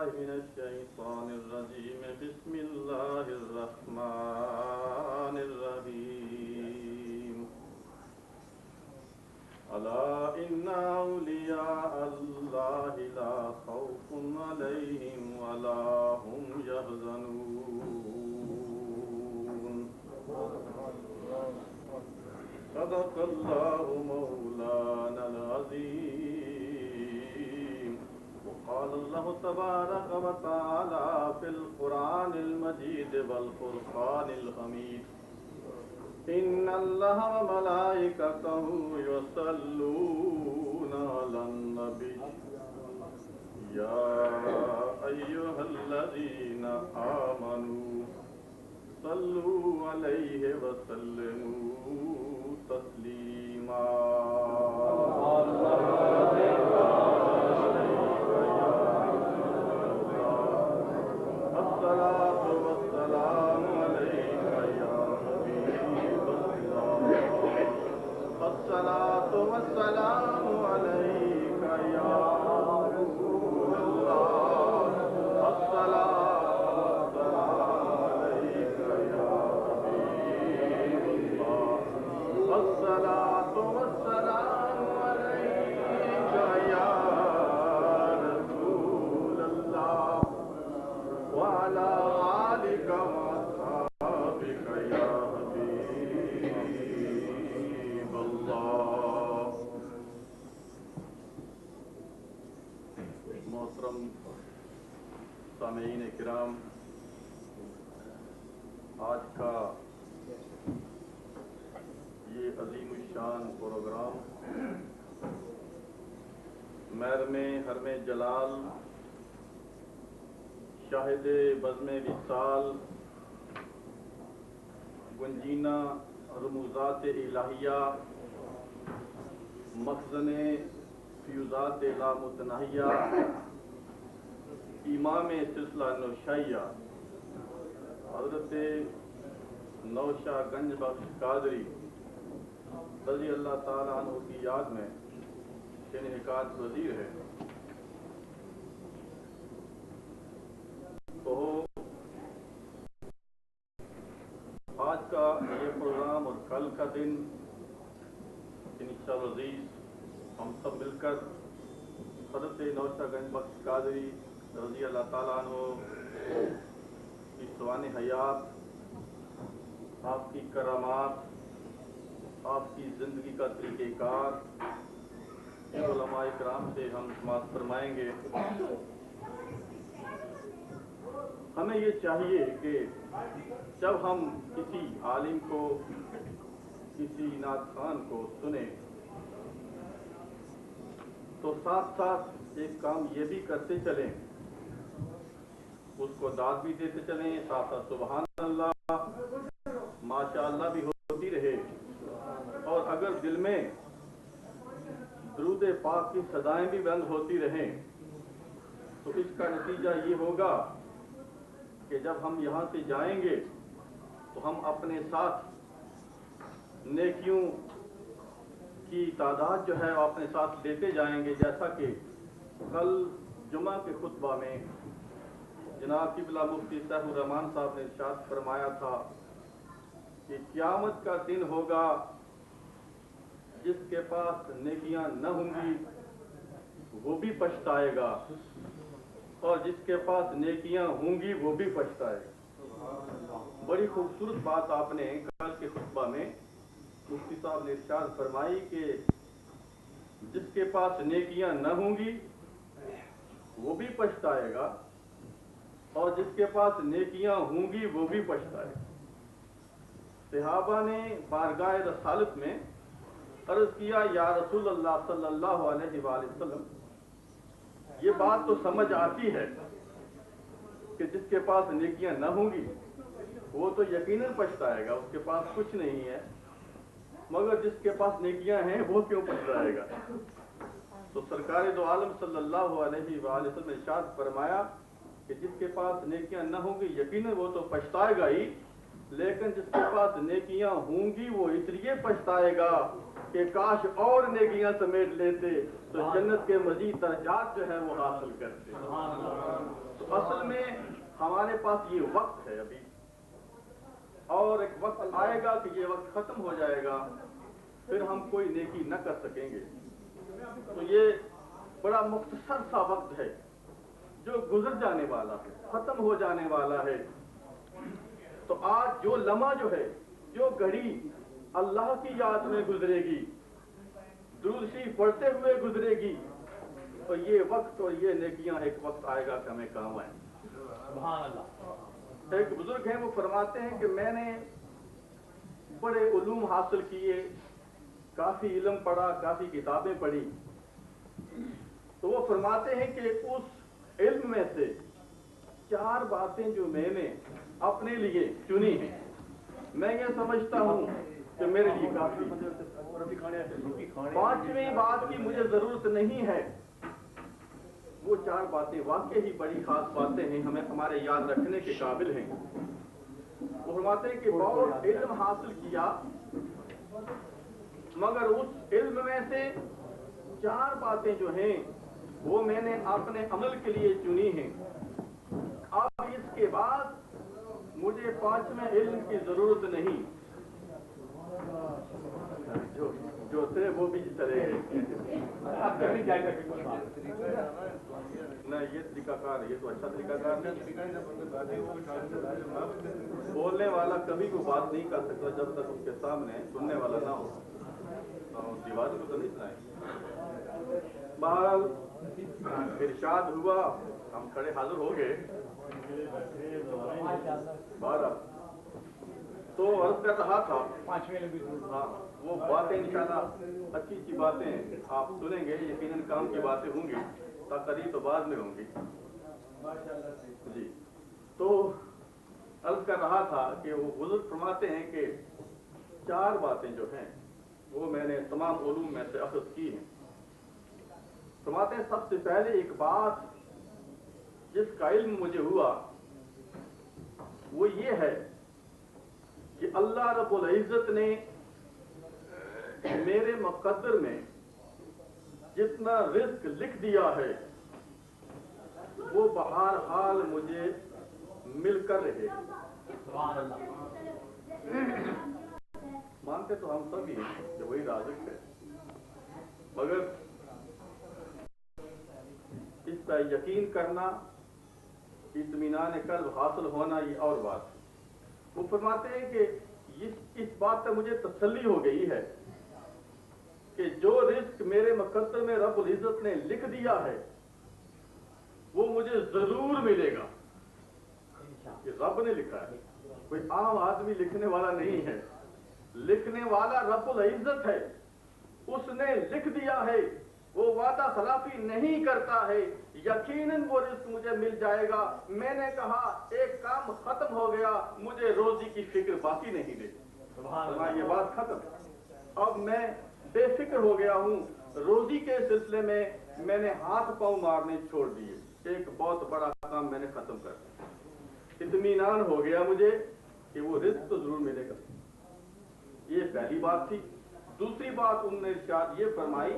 بالله من الشيطان الرجيم بسم الله الرحمن الرحيم ألا إن أولياء الله لا خوف عليهم ولا هم يحزنون صدق الله مولانا العظيم وقال الله تبارك وتعالى في القرآن المجيد والفرقان الحميد إن الله وملائكته يصلون على النبي يا أيها الذين آمنوا صلوا عليه وسلموا تسليما الصلاة والسلام عليك يا حبيب الله الصلاة والسلام عليك يا رسول الله الصلاة والسلام عليك يا حبيب الله الصلاة والسلام عليك يا رسول الله وعلى آلك وأصحابك يا حبيب الله. محترم سامعین کرام، آج کا یہ عظیم الشان پروگرام محرم حرم جلال شاہد بزم وصال گنجینہ رموزات الہیہ مخزن فیوزات لامتناہیہ امام سلسلہ نوشہیہ حضرت نوشہ گنج بخش قادری رضی اللہ تعالیٰ عنہ کی یاد میں انعقاد پذیر ہے. تو آج کا یہ پروگرام اور کل کا دن انشاءاللہ عزیز ہم سب مل کر حضرت نوشہ گنج بخش قادری رضی اللہ تعالیٰ عنہ کی سوان حیات، آپ کی کرامات، آپ کی زندگی کا طریقہ کار علماء کرام سے ہم سماعت فرمائیں گے. ہمیں یہ چاہیے کہ جب ہم کسی عالم کو، کسی نعت خوان کو سنیں تو ساتھ ساتھ ایک کام یہ بھی کرتے چلیں، اس کو داد بھی دیتے چلیں، ساتھ ساتھ سبحان اللہ ماشاء اللہ بھی ہوتی رہے. اور اگر دل میں درود پاک کی صدائیں بھی بند ہوتی رہیں تو اس کا نتیجہ یہ ہوگا کہ جب ہم یہاں سے جائیں گے تو ہم اپنے ساتھ نیکیوں کی تعداد جو ہے وہ اپنے ساتھ لیتے جائیں گے. جیسا کہ کل جمعہ کے خطبہ میں جناب قبلہ مفتی سیف الرحمان صاحب نے ارشاد فرمایا تھا کہ قیامت کا دن ہوگا جس کے پاس نیکیاں نہ ہوں گی وہ بھی پچھتائے گا، اور جس کے پاس نیکیاں ہوں گی وہ بھی پچھتائے گا. بڑی خوبصورت بات آپ نے کل کے خطبہ میں مفتی صاحب نے ارشاد فرمائی کہ جس کے پاس نیکیاں نہ ہوں گی وہ بھی پچھتائے گا، اور جس کے پاس نیکیاں ہوں گی وہ بھی پچھتائے گا. صحابہ نے بارگاہ رسالت میں عرض کیا یا رسول اللہ صلی اللہ علیہ وآلہ وسلم، یہ بات تو سمجھ آتی ہے کہ جس کے پاس نیکیاں نہ ہوں گی وہ تو یقیناً پچھتائے گا، اس کے پاس کچھ نہیں ہے، مگر جس کے پاس نیکیاں ہیں وہ کیوں پچھتائے گا؟ تو سرکار دو عالم صلی اللہ علیہ وآلہ وسلم نے ارشاد فرمایا کہ جس کے پاس نیکیاں نہ ہوں گی یقیناً وہ تو پچھتائے گا ہی، لیکن جس کے پاس نیکیاں ہوں گی وہ اس لیے پچھتائے گا کہ کاش اور نیکیاں سمیٹ لیتے تو جنت کے مزید درجات جو ہے وہ حاصل کرتے. تو تو اصل میں ہمارے پاس یہ وقت ہے ابھی، اور ایک وقت آئے گا کہ یہ وقت ختم ہو جائے گا، پھر ہم کوئی نیکی نہ کر سکیں گے۔ تو یہ بڑا مختصر سا وقت ہے جو گزر جانے والا ہے، ختم ہو جانے والا ہے۔ تو آج جو لمحہ جو ہے، جو گھڑی اللہ کی یاد میں گزرے گی، درود شریف پڑھتے ہوئے گزرے گی، تو یہ وقت اور یہ نیکیاں ایک وقت آئے گا کہ ہمیں کام آئیں۔ سبحان اللہ۔ ایک بزرگ ہیں، وہ فرماتے ہیں کہ میں نے بڑے علوم حاصل کیے، کافی علم پڑھا، کافی کتابیں پڑھی، تو وہ فرماتے ہیں کہ اس علم میں سے 4 باتیں جو میں نے اپنے لیے چنی ہیں، میں یہ سمجھتا ہوں کہ میرے لیے کافی، 5ویں بات کی مجھے ضرورت نہیں ہے۔ وہ 4 باتیں واقعی ہی بڑی خاص باتیں ہیں، ہمیں ہمارے یاد رکھنے کے قابل ہیں۔ وہ فرماتے ہیں کہ بہت علم حاصل کیا، مگر اس علم میں سے 4 باتیں جو ہیں وہ میں نے اپنے عمل کے لیے چنی ہیں۔ اب اس کے بعد مجھے 5ویں علم کی ضرورت نہیں۔ جو تھے وہ بھی چلے گئے۔ نہ یہ طریقہ کار ہے، یہ تو اچھا طریقہ کار نہیں۔ بولنے والا کبھی کوئی بات نہیں کر سکتا جب تک اس کے سامنے سننے والا نہ ہو۔ دیوار کو تو نہیں سنائے۔ بہرحال ارشاد ہوا، ہم کھڑے حاضر ہو گئے۔ بہرحال تو عرض کر رہا تھا، ہاں وہ باتیں انشاءاللہ اچھی اچھی باتیں آپ سنیں گے، یقیناً کام کی باتیں ہوں گی، تقریر تو بعد میں ہوں گی۔ جی تو عرض کر رہا تھا کہ وہ بزرگ فرماتے ہیں کہ 4 باتیں جو ہیں وہ میں نے تمام علوم میں سے اخذ کی ہیں۔ فرماتے ہیں سب سے پہلے ایک بات جس کا علم مجھے ہوا وہ یہ ہے کہ اللہ رب العزت نے میرے مقدر میں جتنا رزق لکھ دیا ہے وہ بہر حال مجھے مل کر رہے۔ مانتے تو ہم سب ہی ہیں کہ وہی رازق ہے، مگر اس کا یقین کرنا، اطمینان قلب حاصل ہونا، یہ اور بات ہے۔ وہ فرماتے ہیں کہ اس بات پر مجھے تسلی ہو گئی ہے کہ جو رزق میرے مقدر میں رب العزت نے لکھ دیا ہے وہ مجھے ضرور ملے گا۔ یہ رب نے لکھا ہے، کوئی عام آدمی لکھنے والا نہیں ہے، لکھنے والا رب العزت ہے۔ اس نے لکھ دیا ہے، وہ وعدہ خلافی نہیں کرتا ہے، یقیناً وہ رزق مجھے مل جائے گا۔ میں نے کہا ایک کام ختم ہو گیا، مجھے روزی کی فکر باقی نہیں رہی۔ یہ بات ختم، اب میں بے فکر ہو گیا ہوں۔ روزی کے سلسلے میں نے ہاتھ پاؤں مارنے چھوڑ دیے، ایک بہت بڑا کام میں نے ختم کر دیا۔ اطمینان ہو گیا مجھے کہ وہ رزق تو ضرور ملے گا۔ یہ پہلی بات تھی۔ دوسری بات انہوں نے ارشاد یہ فرمائی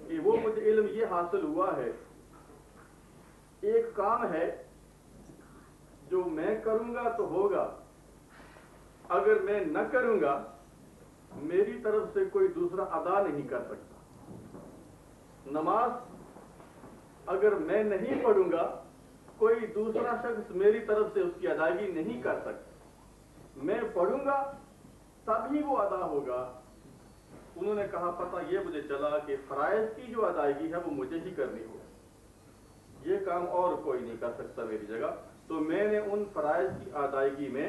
کہ وہ مجھے علم یہ حاصل ہوا ہے، ایک کام ہے جو میں کروں گا تو ہوگا، اگر میں نہ کروں گا میری طرف سے کوئی دوسرا ادا نہیں کر سکتا۔ نماز اگر میں نہیں پڑھوں گا کوئی دوسرا شخص میری طرف سے اس کی ادائیگی نہیں کر سکتا، میں پڑھوں گا تبھی وہ ادا ہوگا۔ انہوں نے کہا پتہ یہ مجھے چلا کہ فرائض کی جو ادائیگی ہے وہ مجھے ہی کرنی ہوگی، یہ کام اور کوئی نہیں کر سکتا میری جگہ۔ تو میں نے ان فرائض کی ادائیگی میں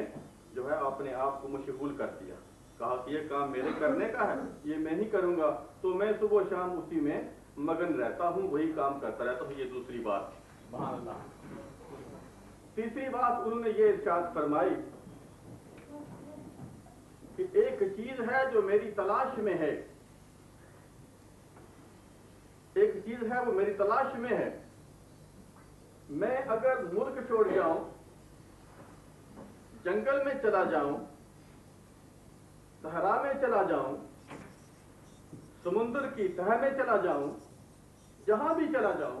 جو ہے اپنے آپ کو مشغول کر دیا، کہا کہ یہ کام میرے کرنے کا ہے، یہ میں ہی کروں گا، تو میں صبح شام اسی میں مگن رہتا ہوں، وہی کام کرتا رہتا ہوں۔ یہ دوسری بات۔ تیسری بات انہوں نے یہ ارشاد فرمائی کہ ایک چیز ہے جو میری تلاش میں ہے، ایک چیز ہے وہ میری تلاش میں ہے۔ میں اگر ملک چھوڑ جاؤں، جنگل میں چلا جاؤں، صحرا میں چلا جاؤں، سمندر کی تہ میں چلا جاؤں، جہاں بھی چلا جاؤں،